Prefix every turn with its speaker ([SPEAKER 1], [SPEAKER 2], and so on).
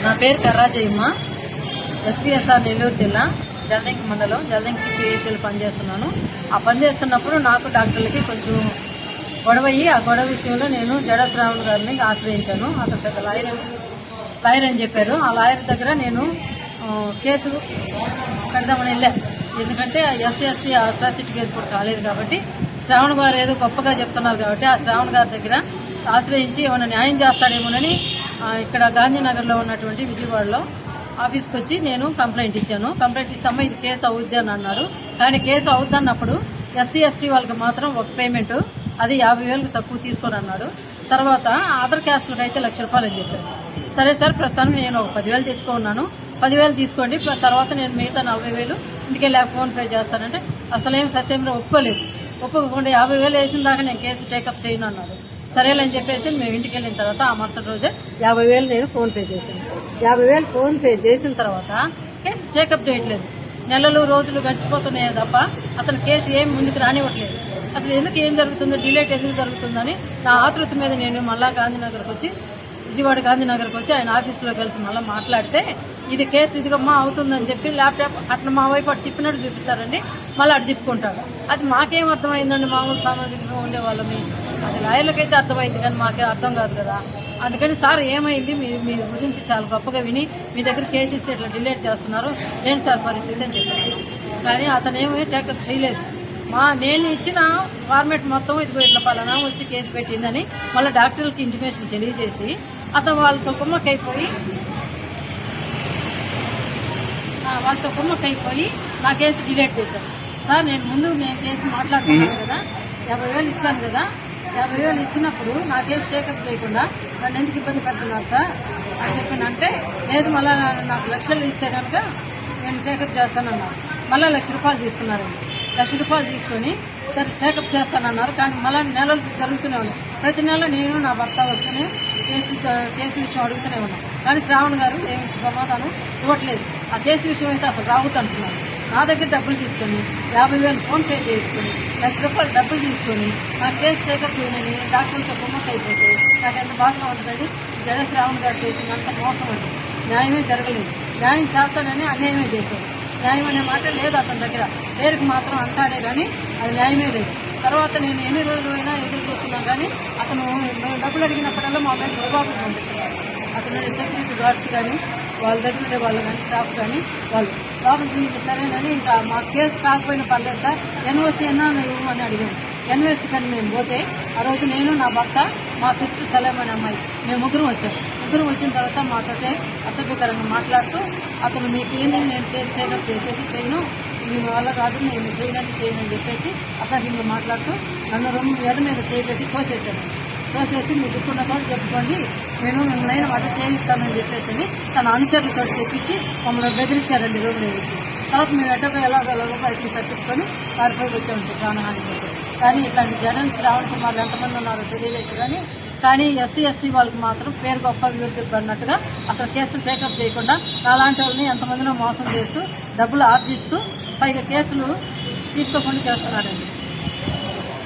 [SPEAKER 1] నా పేరు కర్రాజయ్యమ్మ. ఎస్పీఎస్ఆర్ నెల్లూరు జిల్లా జలదంకి మండలం జలదంకి పిహెచ్ఎల్ పనిచేస్తున్నాను. ఆ పనిచేస్తున్నప్పుడు నాకు డాక్టర్లకి కొంచెం గొడవయ్యి ఆ గొడవ విషయంలో నేను జడ శ్రావణ్ గారిని ఆశ్రయించాను. అతను పెద్ద లాయర్ అని చెప్పారు. ఆ లాయర్ దగ్గర నేను కేసు కడదామని వెళ్ళాను. ఎందుకంటే ఎస్సీ అట్రాసిటీ కేసు కూడా కాలేదు కాబట్టి శ్రావణ్ గారు ఏదో గొప్పగా చెప్తున్నారు కాబట్టి ఆ శ్రావణ్ గారి దగ్గర ఆశ్రయించి ఏమైనా న్యాయం చేస్తాడేమోనని ఇక్కడ గాంధీనగర్లో ఉన్నటువంటి విజయవాడలో ఆఫీస్కి వచ్చి నేను కంప్లైంట్ ఇచ్చాను. కంప్లైంట్ ఇస్తామా ఇది కేసు అవుద్ది అని అన్నారు. కానీ కేసు అవుద్దన్నప్పుడు ఎస్సీ ఎస్టీ వాళ్ళకి మాత్రం ఒక పేమెంట్ అది 50,000 తక్కువ తీసుకొని అన్నాడు. తర్వాత అదర్ క్యాస్ట్లకు అయితే ₹1,00,000 అని చెప్పారు. సరే సార్ ప్రస్తుతానికి నేను ఒక 10,000 తెచ్చుకున్నాను, 10,000 తీసుకోండి, తర్వాత నేను మిగతా 40,000 ఇంటికెళ్ళి ఫోన్ పే చేస్తానంటే అసలేం ససేమిలో ఒప్పుకోకుండా 50,000 వేసిన దాకా నేను కేసు టేకప్ చేయను అన్నాడు. సరేలేని చెప్పేసి మేము ఇంటికి వెళ్ళిన తర్వాత ఆ మరుసటి రోజే 50,000 నేను ఫోన్ పే చేశాను. 50,000 ఫోన్ పే చేసిన తర్వాత కేసు టేకప్ చేయట్లేదు. నెలలు రోజులు గడిచిపోతున్నాయే తప్ప అతను కేసు ఏం ముందుకు రానివ్వట్లేదు. అసలు ఎందుకు ఏం జరుగుతుందో, డిలేట్ ఎందుకు జరుగుతుందని నా ఆతృత మీద నేను మళ్ళా విజయవాడ గాంధీనగర్కి వచ్చి ఆయన ఆఫీసులో కలిసి మళ్ళీ మాట్లాడితే ఇది కేసు ఇదిగమ్మా అవుతుందని చెప్పి ల్యాప్టాప్ అట్లా మా వైపు అటు తిప్పినట్టు చూపిస్తారండి, మళ్ళీ అటు తిప్పుకుంటాడు. అది మాకేం అర్థమైందండి, మామూలు సామాజికంగా ఉండేవాళ్ళమి. అది లాయర్లకైతే అర్థమైంది కానీ మాకే అర్థం కాదు కదా. అందుకని సార్ ఏమైంది, మీ గురించి చాలా గొప్పగా విని మీ దగ్గర కేసు ఇస్తే ఇట్లా డిలేట్ చేస్తున్నారు, ఏంటి సార్ పరిస్థితి అని చెప్పాను. కానీ అతను ఏమీ టేకప్ చేయలేదు. నేను ఇచ్చిన ఫార్మేట్ మొత్తం ఇదిగో ఇట్లా పలానా వచ్చి కేసు పెట్టిందని మళ్ళీ డాక్టర్లకి ఇంటిమేషన్ తెలియజేసి అతను వాళ్ళతో కుమ్మక్కైపోయి నా కేసు డిలేట్ చేశాను. సార్ నేను కేసు మాట్లాడుతున్నాను కదా, 50,000 ఇచ్చాను కదా, 50,000 ఇచ్చినప్పుడు నా కేసు టేకప్ చేయకుండా నన్ను ఎందుకు ఇబ్బంది పెడుతున్నారు సార్ అని చెప్పినంటే లేదు మళ్ళీ నాకు ₹1,00,000 ఇస్తే కనుక నేను టేకప్ చేస్తానన్నారు. మళ్ళీ ₹1,00,000 తీసుకున్నారండి. ₹1,00,000 తీసుకొని సరే టేకప్ చేస్తానన్నారు. కానీ మళ్ళీ నెలలు జరుగుతూనే ఉన్నాయి. ప్రతి నెల నేను నా భర్త వస్తూనే కేసు విషయం అడుగుతూనే ఉన్నాను. కానీ శ్రావణ్ గారు ఏమి సమాధానం ఇవ్వట్లేదు. ఆ కేసు విషయం అయితే అసలు రావద్దంటున్నారు. నా దగ్గర డబ్బులు తీసుకొని 50,000 ఫోన్ పే చేసుకుని ₹1,00,000 డబ్బులు తీసుకొని నా కేసు టేకప్ చేయనని డాక్టర్లతో బొమ్మకి అయిపోతే నాకు ఎంత బాధగా ఉంటుంది. జడ శ్రావణ్ గారు చేసినంత మోసం అండి. న్యాయమే జరగలేదు. న్యాయం చేస్తానని అన్యాయమే చేశారు. న్యాయం అనే మాట లేదు అతని దగ్గర, పేరుకి మాత్రం అంటాడే కానీ అది న్యాయమే లేదు. తర్వాత నేను ఎన్ని రోజులు అయినా ఎదురు చూస్తున్నాను కానీ అతను డబ్బులు అడిగినప్పుడల్లా మా మీద దుర్బాబు పంపిస్తున్నారు. అతను సెక్యూరిటీ గార్డ్స్ కానీ వాళ్ళ దగ్గర ఉండే వాళ్ళు కానీ స్టాఫ్ కానీ వాళ్ళు లోపలికి సరేనని ఇంకా మా కేసు కాకపోయినా పర్లేదు సార్ ఎన్ఓసీ అన్నా ఇవ్వమని అడిగాను. ఎన్ఓసీ కానీ మేము పోతే ఆ రోజు నేను నా భర్త మా సిస్టర్ సలేం అనే అమ్మాయి మేము ముగ్గురం వచ్చాము. ముగ్గురం వచ్చిన తర్వాత మాతోటే అసభ్యకరంగా మాట్లాడుతూ అతను మీకు ఏంటి నేను కేసు టేకప్ చేసేది చేయను, మీ వల్ల కాదు నేను చేయనని చెప్పేసి అసభ్యంగా మాట్లాడుతూ నన్ను 2 మీద చేపెట్టి తోసేసి మీ దుక్కున్న కూడా చెప్పుకోండి, నేను మిమ్మల్ని వంట చేయిస్తానని చెప్పేసి తన అనుచరులతో చెప్పించి మమ్మల్ని బెదిరించారండి రూమ్ వేసి. తర్వాత మేము ఎట్టగా ఎలాగో బయటకు తప్పించుకొని వారిపైకి వచ్చామండి ప్రాణహాని. కానీ ఇట్లాంటి జగన్ శ్రావణ్ కుమార్లు ఎంతమంది ఉన్నారో తెలియలేదు. కానీ ఎస్సీ ఎస్టీ వాళ్ళకి మాత్రం పేరు గొప్ప అభివృద్ధి పడినట్టుగా అసలు కేసులు టేకప్ చేయకుండా అలాంటి వాళ్ళని ఎంతమందినో మోసం చేస్తూ డబ్బులు ఆర్జిస్తూ పైగా కేసులు తీసుకోకుండా చేస్తున్నాడండి.